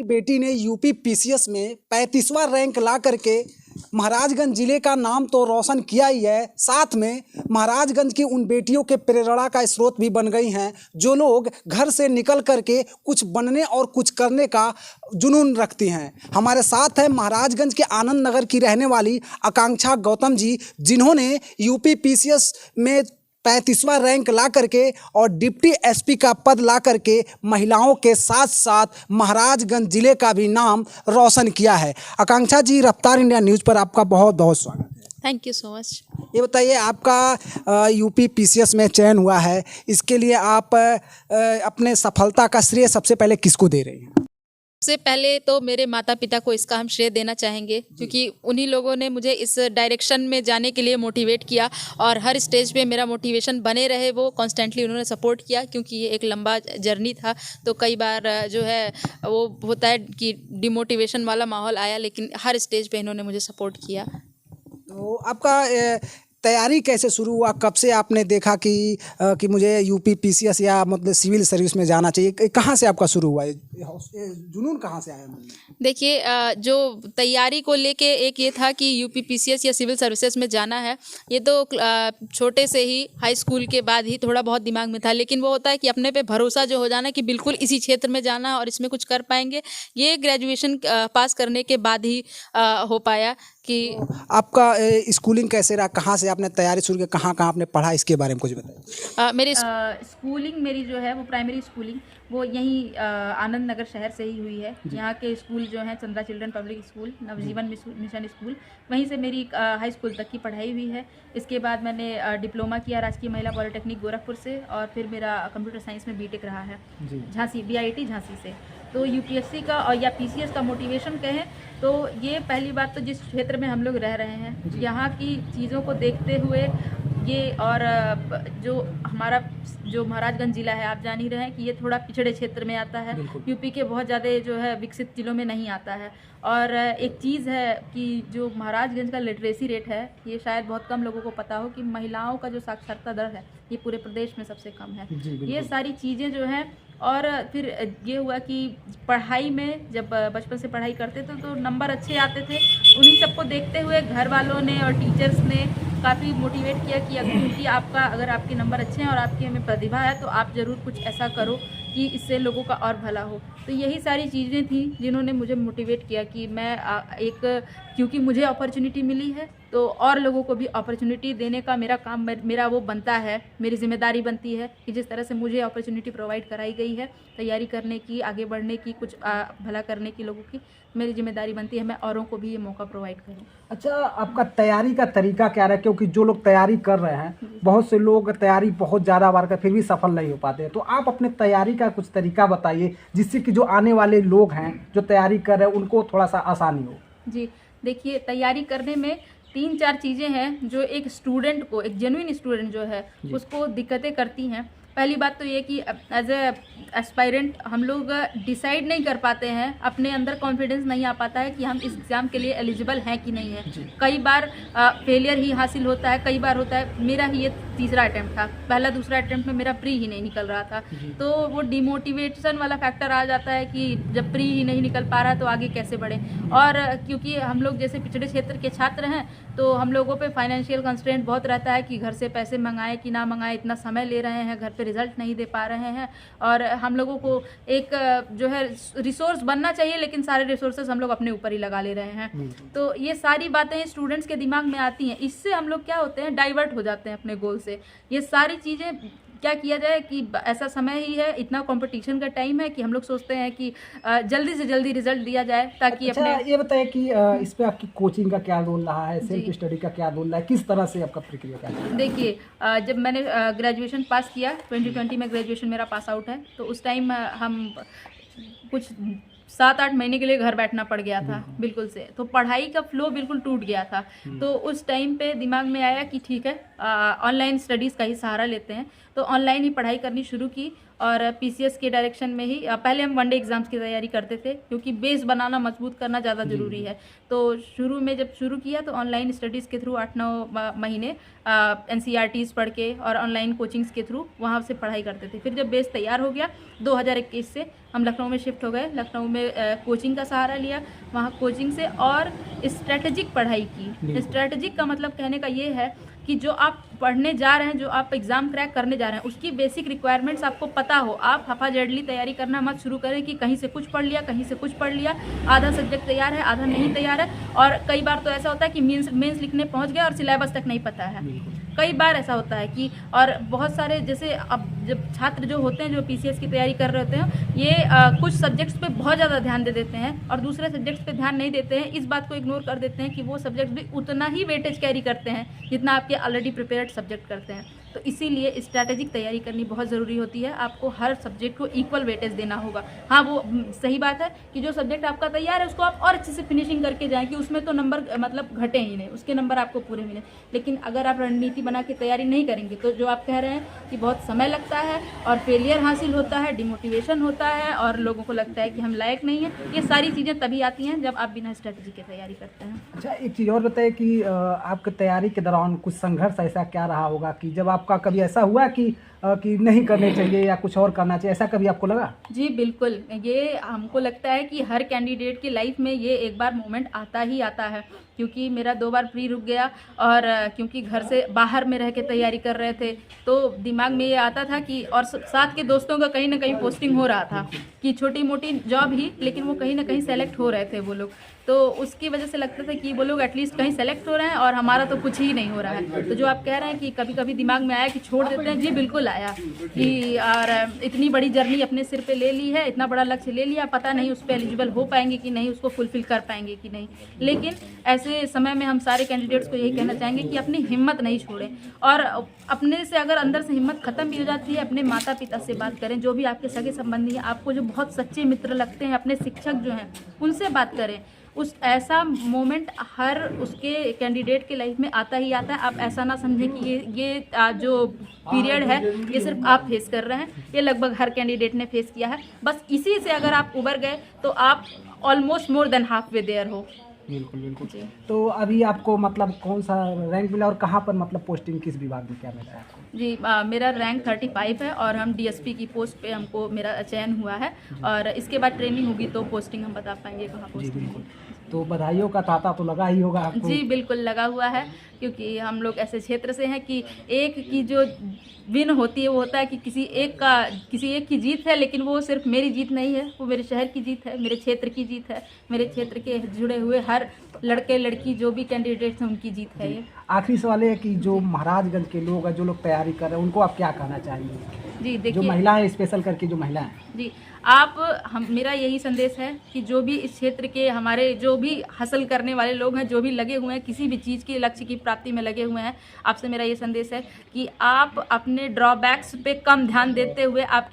की बेटी ने यूपी पीसीएस में 35वां रैंक ला करके महाराजगंज जिले का नाम तो रोशन किया ही है, साथ में महाराजगंज की उन बेटियों के प्रेरणा का स्रोत भी बन गई हैं जो लोग घर से निकल करके कुछ बनने और कुछ करने का जुनून रखती हैं। हमारे साथ है महाराजगंज के आनंद नगर की रहने वाली आकांक्षा गौतम जी, जिन्होंने यूपी पीसीएस में 35वां रैंक ला करके और डिप्टी एसपी का पद ला करके महिलाओं के साथ साथ महाराजगंज जिले का भी नाम रोशन किया है। आकांक्षा जी, रफ्तार इंडिया न्यूज़ पर आपका बहुत बहुत स्वागत है। Thank you so much. ये बताइए, आपका यूपी पीसीएस में चयन हुआ है, इसके लिए आप अपने सफलता का श्रेय सबसे पहले किसको दे रहे हैं? सबसे पहले तो मेरे माता पिता को इसका हम श्रेय देना चाहेंगे, क्योंकि उन्हीं लोगों ने मुझे इस डायरेक्शन में जाने के लिए मोटिवेट किया और हर स्टेज पे मेरा मोटिवेशन बने रहे। वो कॉन्स्टेंटली उन्होंने सपोर्ट किया, क्योंकि ये एक लंबा जर्नी था। तो कई बार जो है वो होता है कि डिमोटिवेशन वाला माहौल आया, लेकिन हर स्टेज पे इन्होंने मुझे सपोर्ट किया। तो आपका तैयारी कैसे शुरू हुआ? कब से आपने देखा कि मुझे यूपी पीसीएस या मतलब सिविल सर्विस में जाना चाहिए? कहाँ से आपका शुरू हुआ? जुनून कहाँ से आया मन में? देखिए, जो तैयारी को लेके एक ये था कि यूपी पीसीएस या सिविल सर्विसेज में जाना है। ये तो छोटे से ही हाई स्कूल के बाद ही थोड़ा बहुत दिमाग में था, लेकिन वो होता है कि अपने पे भरोसा जो हो जाना कि बिल्कुल इसी क्षेत्र में जाना है और इसमें कुछ कर पाएंगे, ये ग्रेजुएशन पास करने के बाद ही हो पाया। कि आपका स्कूलिंग कैसे रहा? कहाँ से आपने तैयारी शुरू की? कहाँ कहाँ आपने पढ़ा? इसके बारे में कुछ बताइए। मेरी स्कूलिंग मेरी जो है वो प्राइमरी स्कूलिंग वो यहीं आनंद नगर शहर से ही हुई है। यहाँ के स्कूल जो हैं चंद्रा चिल्ड्रन पब्लिक स्कूल, नवजीवन मिशन स्कूल, वहीं से मेरी हाई स्कूल तक की पढ़ाई हुई है। इसके बाद मैंने डिप्लोमा किया राजकीय महिला पॉलिटेक्निक गोरखपुर से, और फिर मेरा कंप्यूटर साइंस में बीटेक रहा है झांसी, BIT झांसी से। तो यूपीएससी का और या पीसीएस का मोटिवेशन कहें तो ये पहली बात तो जिस क्षेत्र में हम लोग रह रहे हैं, यहाँ की चीज़ों को देखते हुए ये, और जो हमारा जो महाराजगंज ज़िला है, आप जान ही रहे हैं कि ये थोड़ा पिछड़े क्षेत्र में आता है, यूपी के बहुत ज़्यादा जो है विकसित जिलों में नहीं आता है। और एक चीज़ है कि जो महाराजगंज का लिटरेसी रेट है, ये शायद बहुत कम लोगों को पता हो कि महिलाओं का जो साक्षरता दर है ये पूरे प्रदेश में सबसे कम है। ये सारी चीज़ें जो हैं, और फिर ये हुआ कि पढ़ाई में जब बचपन से पढ़ाई करते थे तो नंबर अच्छे आते थे। उन्हीं सबको देखते हुए घर वालों ने और टीचर्स ने काफ़ी मोटिवेट किया कि क्योंकि अगर आपके नंबर अच्छे हैं और आपके में प्रतिभा है तो आप ज़रूर कुछ ऐसा करो कि इससे लोगों का और भला हो। तो यही सारी चीज़ें थी जिन्होंने मुझे मोटिवेट किया कि मैं क्योंकि मुझे अपॉर्चुनिटी मिली है तो और लोगों को भी अपॉर्चुनिटी देने का मेरा काम, मेरा वो बनता है, मेरी जिम्मेदारी बनती है कि जिस तरह से मुझे अपॉर्चुनिटी प्रोवाइड कराई गई है तैयारी करने की, आगे बढ़ने की, कुछ भला करने की लोगों की, मेरी जिम्मेदारी बनती है मैं औरों को भी ये मौका प्रोवाइड करूँ। अच्छा, आपका तैयारी का तरीका क्या रहा? क्योंकि जो लोग तैयारी कर रहे हैं, बहुत से लोग तैयारी बहुत ज़्यादा बार कर फिर भी सफल नहीं हो पाते, तो आप अपने तैयारी का कुछ तरीका बताइए जिससे कि जो आने वाले लोग हैं जो तैयारी कर रहे हैं उनको थोड़ा सा आसानी हो। जी देखिए, तैयारी करने में 3-4 चीज़ें हैं जो एक स्टूडेंट को, एक जेन्युइन स्टूडेंट जो है उसको दिक्कतें करती हैं। पहली बात तो ये कि एज एस्पायरेंट हम लोग डिसाइड नहीं कर पाते हैं, अपने अंदर कॉन्फिडेंस नहीं आ पाता है कि हम इस एग्ज़ाम के लिए एलिजिबल हैं कि नहीं है। कई बार फेलियर ही हासिल होता है, कई बार होता है, मेरा ही ये तीसरा अटैम्प्ट था, पहला दूसरा अटैम्प्ट में मेरा प्री ही नहीं निकल रहा था, तो वो डिमोटिवेशन वाला फैक्टर आ जाता है कि जब प्री ही नहीं निकल पा रहा है तो आगे कैसे बढ़े। और क्योंकि हम लोग जैसे पिछड़े क्षेत्र के छात्र हैं तो हम लोगों पे फाइनेंशियल कंस्ट्रेंट बहुत रहता है कि घर से पैसे मंगाएं कि ना मंगाएं, इतना समय ले रहे हैं, घर पे रिजल्ट नहीं दे पा रहे हैं, और हम लोगों को एक जो है रिसोर्स बनना चाहिए लेकिन सारे रिसोर्सेज हम लोग अपने ऊपर ही लगा ले रहे हैं। तो ये सारी बातें स्टूडेंट्स के दिमाग में आती हैं, इससे हम लोग क्या होते हैं, डाइवर्ट हो जाते हैं अपने गोल से। ये सारी चीज़ें क्या किया जाए कि ऐसा समय ही है, इतना कंपटीशन का टाइम है कि हम लोग सोचते हैं कि जल्दी से जल्दी रिजल्ट दिया जाए ताकि अच्छा, ये बताइए कि इस पे आपकी कोचिंग का क्या रोल रहा है, सेल्फ स्टडी का क्या रोल रहा है, किस तरह से आपका प्रक्रिया क्या है? देखिए, जब मैंने ग्रेजुएशन पास किया 2020 में, ग्रेजुएशन मेरा पास आउट है, तो उस टाइम हम कुछ 7-8 महीने के लिए घर बैठना पड़ गया था बिल्कुल से, तो पढ़ाई का फ्लो बिल्कुल टूट गया था। तो उस टाइम पे दिमाग में आया कि ठीक है, ऑनलाइन स्टडीज़ का ही सहारा लेते हैं, तो ऑनलाइन ही पढ़ाई करनी शुरू की और पीसीएस के डायरेक्शन में ही पहले हम वनडे एग्ज़ाम्स की तैयारी करते थे क्योंकि बेस बनाना मजबूत करना ज़्यादा ज़रूरी है। तो शुरू में जब शुरू किया तो ऑनलाइन स्टडीज़ के थ्रू 8-9 महीने एनसीईआरटीज़ पढ़ के और ऑनलाइन कोचिंग्स के थ्रू वहाँ से पढ़ाई करते थे। फिर जब बेस तैयार हो गया 2021 से हम लखनऊ में शिफ्ट हो गए। लखनऊ में कोचिंग का सहारा लिया, वहाँ कोचिंग से और स्ट्रेटजिक पढ़ाई की। स्ट्रेटजिक का मतलब कहने का ये है कि जो आप पढ़ने जा रहे हैं, जो आप एग्ज़ाम क्रैक करने जा रहे हैं, उसकी बेसिक रिक्वायरमेंट्स आपको पता हो। आप हफाजर्डली तैयारी करना मत शुरू करें कि कहीं से कुछ पढ़ लिया, कहीं से कुछ पढ़ लिया, आधा सब्जेक्ट तैयार है, आधा नहीं तैयार है। और कई बार तो ऐसा होता है कि मेंस लिखने पहुंच गए और सिलेबस तक नहीं पता है। कई बार ऐसा होता है कि और बहुत सारे जैसे अब जब छात्र जो होते हैं जो पीसीएस की तैयारी कर रहे होते हैं, ये कुछ सब्जेक्ट्स पे बहुत ज़्यादा ध्यान दे देते हैं और दूसरे सब्जेक्ट्स पे ध्यान नहीं देते हैं। इस बात को इग्नोर कर देते हैं कि वो सब्जेक्ट्स भी उतना ही वेटेज कैरी करते हैं जितना आपके ऑलरेडी प्रिपेयर्ड सब्जेक्ट करते हैं। तो इसीलिए स्ट्रैटेजिक तैयारी करनी बहुत ज़रूरी होती है। आपको हर सब्जेक्ट को इक्वल वेटेज देना होगा। हाँ, वो सही बात है कि जो सब्जेक्ट आपका तैयार है उसको आप और अच्छे से फिनिशिंग करके जाएं कि उसमें तो नंबर मतलब घटे ही नहीं, उसके नंबर आपको पूरे मिले। लेकिन अगर आप रणनीति बना के तैयारी नहीं करेंगे तो जो आप कह रहे हैं कि बहुत समय लगता है और फेलियर हासिल होता है, डिमोटिवेशन होता है और लोगों को लगता है कि हम लायक नहीं हैं, ये सारी चीज़ें तभी आती हैं जब आप बिना स्ट्रैटेजी के तैयारी करते हैं। अच्छा, एक चीज़ और बताइए कि आपके तैयारी के दौरान कुछ संघर्ष ऐसा क्या रहा होगा कि जब आपका कभी ऐसा हुआ कि नहीं करने चाहिए या कुछ और करना चाहिए, ऐसा कभी आपको लगा? जी बिल्कुल, ये हमको लगता है कि हर कैंडिडेट की लाइफ में ये एक बार मोमेंट आता ही आता है, क्योंकि मेरा 2 बार प्री रुक गया और क्योंकि घर से बाहर में रह के तैयारी कर रहे थे तो दिमाग में ये आता था कि और साथ के दोस्तों का कहीं ना कहीं पोस्टिंग हो रहा था कि छोटी मोटी जॉब ही, लेकिन वो कहीं ना कहीं सेलेक्ट हो रहे थे वो लोग। तो उसकी वजह से लगता था कि वो लोग एटलीस्ट कहीं सेलेक्ट हो रहे हैं और हमारा तो कुछ ही नहीं हो रहा है। तो जो आप कह रहे हैं कि कभी कभी दिमाग में आया कि छोड़ देते हैं, जी बिल्कुल आया कि और इतनी बड़ी जर्नी अपने सिर पे ले ली है, इतना बड़ा लक्ष्य ले लिया, पता नहीं उस पर एलिजिबल हो पाएंगे कि नहीं, उसको फुलफिल कर पाएंगे कि नहीं। लेकिन ऐसे समय में हम सारे कैंडिडेट्स को यही कहना चाहेंगे कि अपनी हिम्मत नहीं छोड़ें और अपने से अगर अंदर से हिम्मत खत्म भी हो जाती है, अपने माता पिता से बात करें, जो भी आपके सगे संबंधी हैं, आपको जो बहुत सच्चे मित्र लगते हैं, अपने शिक्षक जो हैं उनसे बात करें। उस ऐसा मोमेंट हर उसके कैंडिडेट के लाइफ में आता ही आता है। आप ऐसा ना समझें कि ये जो पीरियड है ये सिर्फ आप फेस कर रहे हैं, ये लगभग हर कैंडिडेट ने फेस किया है। बस इसी से अगर आप उबर गए तो आप almost more than half way there हो। बिल्कुल बिल्कुल। तो अभी आपको मतलब कौन सा रैंक मिला और कहाँ पर मतलब पोस्टिंग किस विभाग में क्या मिला है आपको? जी मेरा रैंक 35 है और हम डीएसपी की पोस्ट पे हमको मेरा चयन हुआ है और इसके बाद ट्रेनिंग होगी तो पोस्टिंग हम बता पाएंगे कहाँ पोस्टिंग होगी। तो बधाइयों का तांता तो लगा ही होगा आपको? जी बिल्कुल लगा हुआ है, क्योंकि हम लोग ऐसे क्षेत्र से हैं कि एक की जो विन होती है वो होता है कि किसी एक की जीत है, लेकिन वो सिर्फ मेरी जीत नहीं है, वो मेरे शहर की जीत है, मेरे क्षेत्र की जीत है, मेरे क्षेत्र के जुड़े हुए हर लड़के लड़की जो भी कैंडिडेट्स हैं उनकी जीत है ये। आखिरी सवाल है कि जो महाराजगंज के लोग हैं, जो लोग तैयारी कर रहे हैं, उनको आप क्या कहना चाहेंगे? जी जो देखिए, महिलाएं स्पेशल करके जो महिलाएं जी मेरा यही संदेश है कि जो भी इस क्षेत्र के हमारे जो भी हासिल करने वाले लोग हैं, जो भी लगे हुए हैं किसी भी चीज़ के लक्ष्य की प्राप्ति में लगे हुए हैं, आपसे मेरा ये संदेश है कि आप अपने ड्रॉबैक्स पे कम ध्यान देते हुए आपके